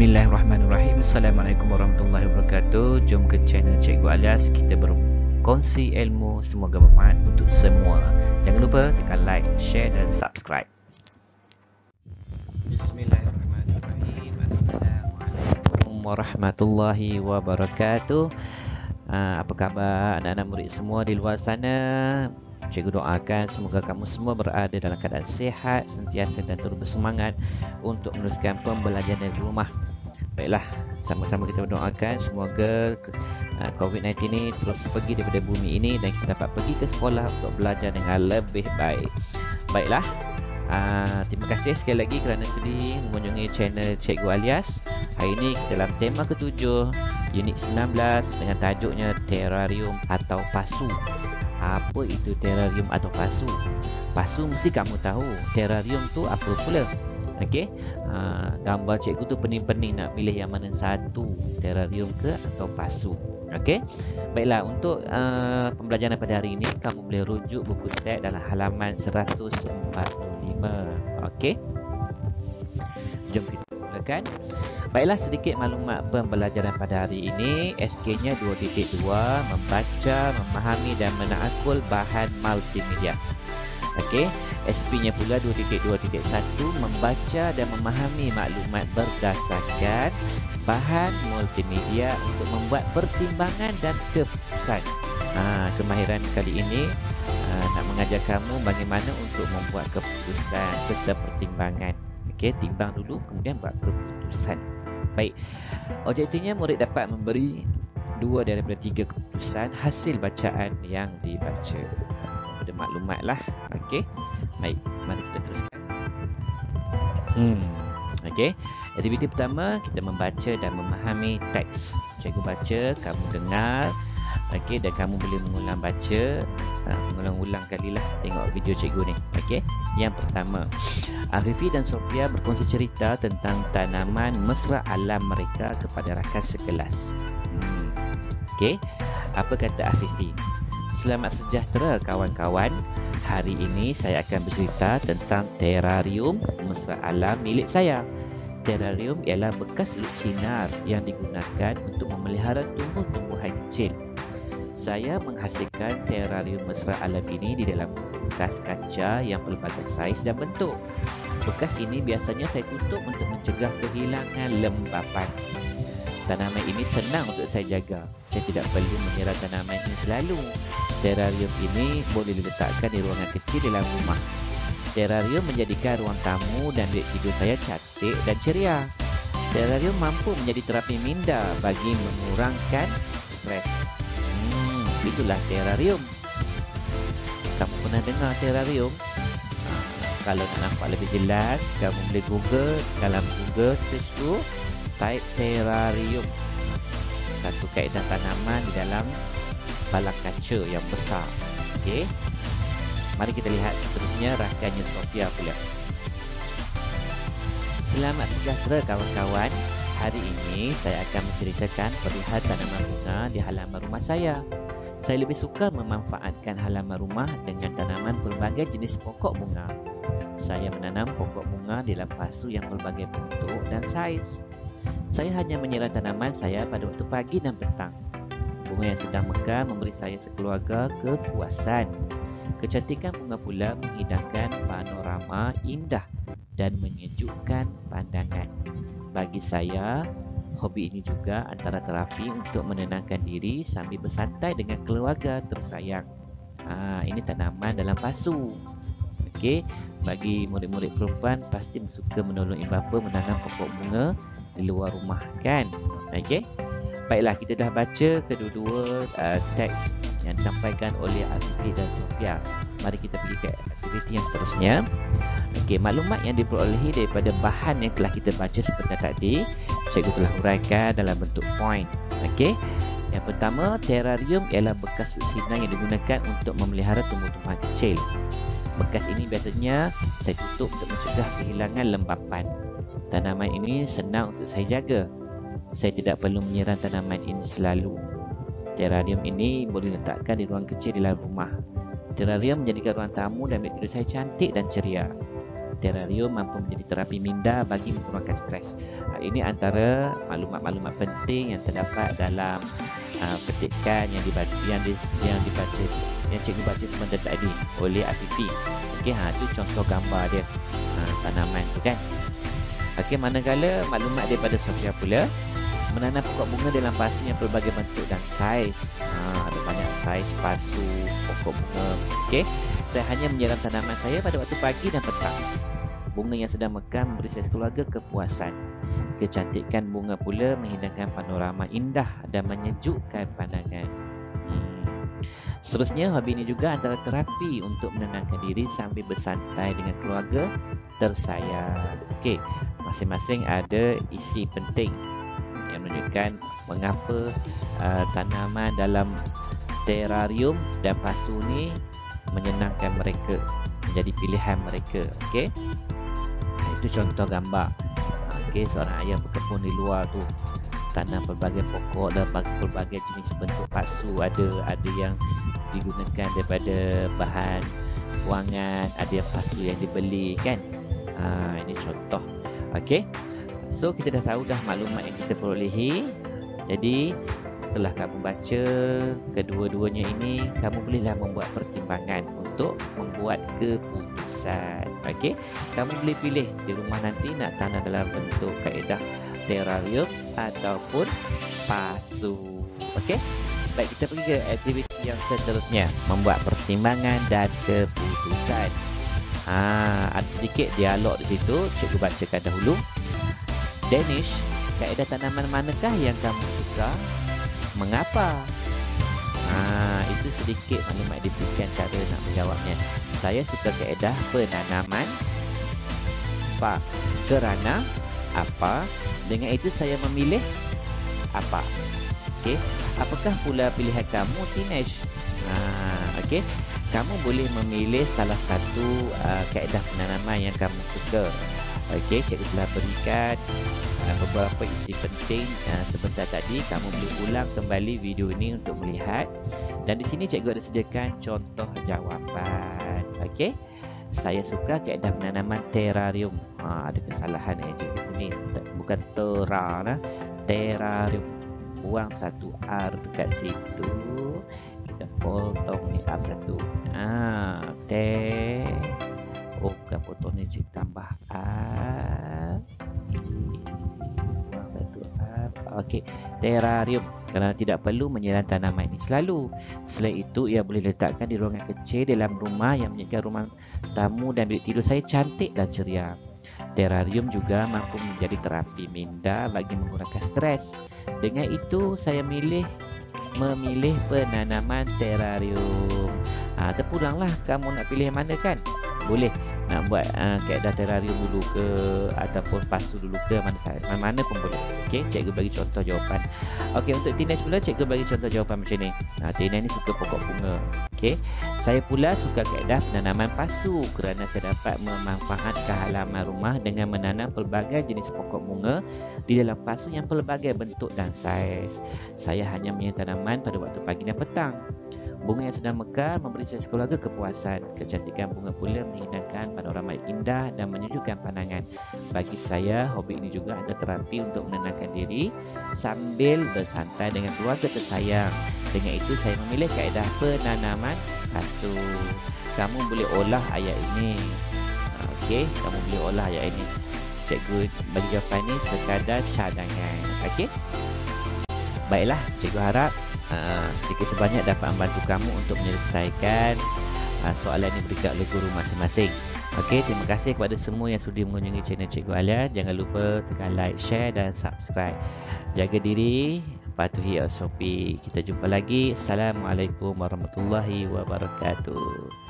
Bismillahirrahmanirrahim. Assalamualaikum warahmatullahi wabarakatuh. Jom ke channel Cikgu Alias. Kita berkongsi ilmu, semoga bermanfaat untuk semua. Jangan lupa tekan like, share dan subscribe. Bismillahirrahmanirrahim. Assalamualaikum warahmatullahi wabarakatuh. Apa khabar anak-anak murid semua di luar sana? Cikgu doakan semoga kamu semua berada dalam keadaan sihat, sentiasa dan terus bersemangat untuk meneruskan pembelajaran dari rumah. Baiklah, sama-sama kita berdoakan semoga COVID-19 ini terus pergi daripada bumi ini dan kita dapat pergi ke sekolah untuk belajar dengan lebih baik. Baiklah, terima kasih sekali lagi kerana sudi mengunjungi channel Cikgu Alias. Hari ini kita dalam tema ke-7, unit 19 dengan tajuknya terrarium atau pasu. Apa itu terrarium atau pasu? Pasu mesti kamu tahu. Terrarium tu apa pula? Okey. Gambar cikgu tu pening-pening nak pilih yang mana satu, terrarium ke atau pasu. Okey. Baiklah, untuk pembelajaran pada hari ini kamu boleh rujuk buku teks dalam halaman 145. Okey. Jom kita mulakan. Baiklah, sedikit maklumat pembelajaran pada hari ini. SK-nya 2.2, membaca, memahami dan menakul bahan multimedia. Okey, SP-nya pula 2.2.1, membaca dan memahami maklumat berdasarkan bahan multimedia untuk membuat pertimbangan dan keputusan. Kemahiran kali ini nak mengajar kamu bagaimana untuk membuat keputusan serta pertimbangan. Okey, timbang dulu kemudian buat keputusan. Baik, objektifnya murid dapat memberi 2 daripada 3 keputusan hasil bacaan yang dibaca. Ada maklumat lah. Okey, baik, mari kita teruskan. Okey, aktiviti pertama kita membaca dan memahami teks. Cikgu baca, kamu dengar. Okey, dan kamu boleh mengulang baca, mengulang-ulang kalilah tengok video cikgu ni. Okey, yang pertama, Afifi dan Sofia berkongsi cerita tentang tanaman mesra alam mereka kepada rakan sekelas. Okey, apa kata Afifi? Selamat sejahtera kawan-kawan. Hari ini saya akan bercerita tentang terrarium mesra alam milik saya. Terrarium ialah bekas sinar yang digunakan untuk memelihara tumbuh-tumbuhan kecil. Saya menghasilkan terrarium mesra alam ini di dalam bekas kaca yang pelbagai saiz dan bentuk. Bekas ini biasanya saya tutup untuk mencegah kehilangan lembapan. Tanaman ini senang untuk saya jaga. Saya tidak perlu menyiram tanaman ini selalu. Terrarium ini boleh diletakkan di ruangan kecil dalam rumah. Terrarium menjadikan ruang tamu dan bilik tidur saya cantik dan ceria. Terrarium mampu menjadi terapi minda bagi mengurangkan stres. Itulah terrarium. Kamu pernah dengar terrarium? Kalau nak nampak lebih jelas, kamu boleh Google. Dalam Google search tu, type terrarium. Satu kaedah tanaman di dalam balak kaca yang besar. Okey. Mari kita lihat seterusnya rakannya Sofia pula. Selamat sejahtera kawan-kawan. Hari ini saya akan menceritakan perihal tanaman bunga di halaman rumah saya. Saya lebih suka memanfaatkan halaman rumah dengan tanaman pelbagai jenis pokok bunga. Saya menanam pokok bunga di dalam pasu yang pelbagai bentuk dan saiz. Saya hanya menyiram tanaman saya pada waktu pagi dan petang. Bunga yang sedang mekar memberi saya sekeluarga kepuasan. Kecantikan bunga pula menghidangkan panorama indah dan menyejukkan pandangan. Bagi saya, hobi ini juga antara terapi untuk menenangkan diri sambil bersantai dengan keluarga tersayang. Ini tanaman dalam pasu. Okey, bagi murid-murid perempuan pasti suka menolong ibu bapa menanam pokok bunga di luar rumah, kan? Okey. Baiklah, kita dah baca kedua-dua teks yang disampaikan oleh Afifi dan Sofia. Mari kita pergi ke aktiviti yang seterusnya. Okey, maklumat yang diperolehi daripada bahan yang telah kita baca seperti tadi, cikgu telah huraikan dalam bentuk poin. Okey. Yang pertama, terrarium ialah bekas sinar yang digunakan untuk memelihara tumbuh-tumbuhan kecil. Bekas ini biasanya saya tutup untuk mencegah kehilangan lembapan. Tanaman ini senang untuk saya jaga. Saya tidak perlu menyiram tanaman ini selalu. Terrarium ini boleh letakkan di ruang kecil di dalam rumah. Terrarium menjadikan ruang tamu dan bilik tidur saya cantik dan ceria. terarium mampu menjadi terapi minda bagi mengurangkan stres. Ini antara maklumat-maklumat penting yang terdapat dalam petikan yang cikgu baca sebentar tadi oleh Afifi. Okey, itu contoh gambar dia tanaman tu kan. Okey, manakala maklumat daripada Sofia pula, menanam pokok bunga dalam pasu yang pelbagai bentuk dan saiz. Ada banyak saiz pasu pokok bunga. Okey, saya hanya menyiram tanaman saya pada waktu pagi dan petang. Bunga yang sedang mekar memberi saya keluarga kepuasan. Kecantikan bunga pula menghidangkan panorama indah dan menyejukkan pandangan. Seterusnya, hobi ini juga antara terapi untuk menenangkan diri sambil bersantai dengan keluarga tersayang. Okey, masing-masing ada isi penting yang menunjukkan mengapa tanaman dalam terarium dan pasu ni menyenangkan mereka, menjadi pilihan mereka. Okey, itu contoh gambar. Okey, seorang ayah berkebun di luar tu, tanam pelbagai pokok dan pelbagai jenis bentuk pasu. Ada yang digunakan daripada bahan wangan, ada yang pasu yang dibeli kan. Ini contoh. Okey, so kita dah tahu dah maklumat yang kita perolehi. Jadi setelah kamu baca kedua-duanya ini, kamu bolehlah membuat pertimbangan untuk membuat keputusan. Okey, kamu boleh pilih di rumah nanti nak tanam dalam bentuk kaedah terarium ataupun pasu. Okey, baik, kita pergi ke aktiviti yang seterusnya, membuat pertimbangan dan keputusan. Ada sedikit dialog di situ, cikgu bacakan dahulu. Danish, kaedah tanaman manakah yang kamu suka? Mengapa? Itu sedikit maklumat diberikan cara nak menjawabnya. Saya suka kaedah penanaman. Kerana apa? Dengan itu saya memilih apa? Okey, apakah pula pilihan kamu, Tinesh? Okey, kamu boleh memilih salah satu kaedah penanaman yang kamu suka. Okey, cikgu telah berikan beberapa isi penting sebentar tadi. Kamu boleh ulang kembali video ini untuk melihat. Dan di sini cikgu ada sediakan contoh jawapan. Okey, saya suka kaedah penanaman terarium. Ada kesalahan cikgu di sini, bukan terarium. Buang satu R dekat situ. Kita potong ni R1. Bukan potong ni, cikgu tambah R. Buang satu R. Okey, terarium, kerana tidak perlu menyiram tanaman ini selalu. Selain itu, ia boleh letakkan di ruangan kecil dalam rumah yang menjadikan rumah tamu dan bilik tidur saya cantik dan ceria. Terarium juga mampu menjadi terapi minda bagi mengurangkan stres. Dengan itu, saya memilih penanaman terarium. Terpulanglah kamu nak pilih mana kan? Boleh nak buat kaedah terarium dulu ke ataupun pasu dulu ke, mana pun boleh. Okey, cikgu bagi contoh jawapan. Okey, untuk Tinesh pula cikgu bagi contoh jawapan macam ni. Tinesh ni suka pokok bunga. Okey, saya pula suka kaedah penanaman pasu kerana saya dapat memanfaatkan halaman rumah dengan menanam pelbagai jenis pokok bunga di dalam pasu yang pelbagai bentuk dan saiz. Saya hanya menyiram tanaman pada waktu pagi dan petang. Bunga yang sedang mekar memberi saya sekeluarga kepuasan. Kecantikan bunga pula menghidangkan panorama indah dan menyejukkan pandangan. Bagi saya, hobi ini juga ada terapi untuk menenangkan diri sambil bersantai dengan keluarga tersayang. Dengan itu, saya memilih kaedah penanaman pasu. Kamu boleh olah ayat ini. Okey, kamu boleh olah ayat ini. Cikgu bagi jawapan ini sekadar cadangan. Okey. Baiklah, cikgu harap sedikit sebanyak dapat membantu kamu untuk menyelesaikan soalan yang diberikan oleh guru masing-masing. Okey, terima kasih kepada semua yang sudi mengunjungi channel Cikgu Alia. Jangan lupa tekan like, share dan subscribe. Jaga diri, patuhi SOP. Kita jumpa lagi. Assalamualaikum warahmatullahi wabarakatuh.